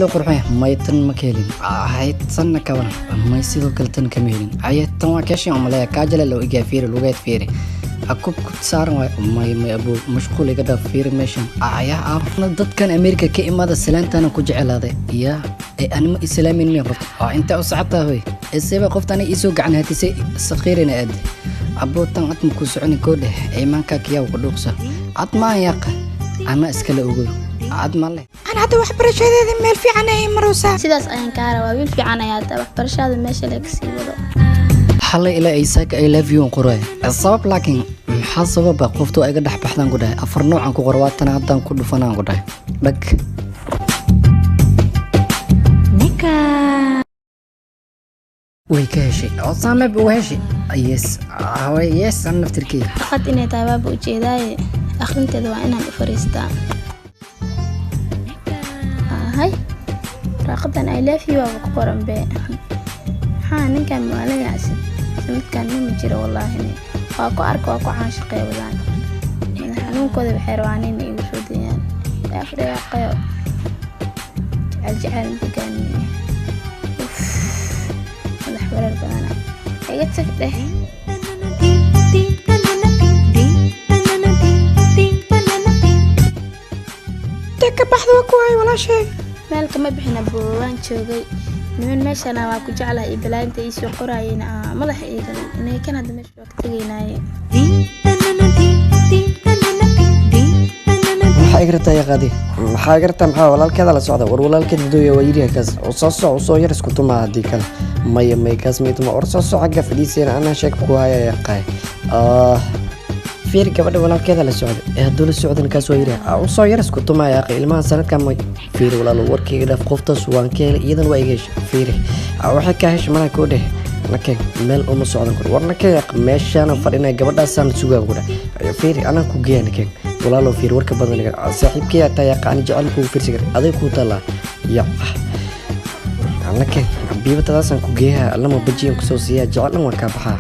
لو قرحه مايتن مكيلين هاي تصنع كمان ما يصيروا كلتن كميلين عيت تما كاشي عملاء كاجل لو إجا فير لوجات فيري أكوب كنت صار ما أبو مشغول كده فير ماشين عيا أنا ضد كان أمريكا كي ماذا سلانت أنا كوجع هذا يا أنا إسلامي من رفض أنت أصعدتها هوي السبب قفت أنا يسوق عن هاتي صغيرين أدي أبو تان أتم كوسعني كده إيمان كاكيا وقدوقسا أتما ياق أنا إسكال أقول أتما له أنا هذا واحد برشة هذا ميل في عنا مروسة sidaas ayaan ka haraa wiil fiican ayaa tahay waxbarashada meesha laga sii wado حلا إلى إيساك I love you قرأي السبب لكن الحسب بقفتو أيقا دح بحثان قداي أفرنو عنكو غرواتنا هدان كل فنان قداي لك نيكا ويكاشي أصامي بوهاشي يس يس أنا في تركيا faqad inay tahay baaba ujeedaaye akhrinteeda waa inaan u fariistaa hay raaqadan I love you waa ku qoran bee ninkan maalagaasi sanadkan ma jiro wallaahi waa ku arko waa ku caashaqay wadaan xanuunkooda waxay rabaan inay igu soo deeyaan afriya qayo jecel deegaani madax wareer badan iga tag dheh تك بحثوا كواي ولا شيء meel kama bixina buugaan joogay niman meeshana waa ku jeclahay iblaanta ii soo qorayeen madaxa ii galay inay kan hadda meesha ka tagaynaaye maxay gartaa yaqaadi maxay gartaa maxaa walaalkeeda la socda war walaalkeeda dooya waa yiri kaas oo soo yar isku tuma hadii kale may kaas meetuma or soo xagga fadhiisayna ana sheek ku haya yaqay fiir gabadha walaalkeeda la socda haduu la socdan kaas waa yiri soo yar isku tuma yaqay ilmaha sanadkan ma fiir walaalo warkayga dhaf qoftaas waan keenay iyadan waa iga fiir waxa ka heshay mana ku dheh لكن مال أم السعودية كله ورنا كي ماشينا فرينا قبل سنة سوق كله فير أنا كوجي أنا كي ولا لو فير ورك بدنا نقول صاحب كي أتايق أنا جعل كو فير سكر هذا كو طلع يا أنا كي بيبي تلاسن كوجيها لما بجيهم كسوسية جعلنا وكابها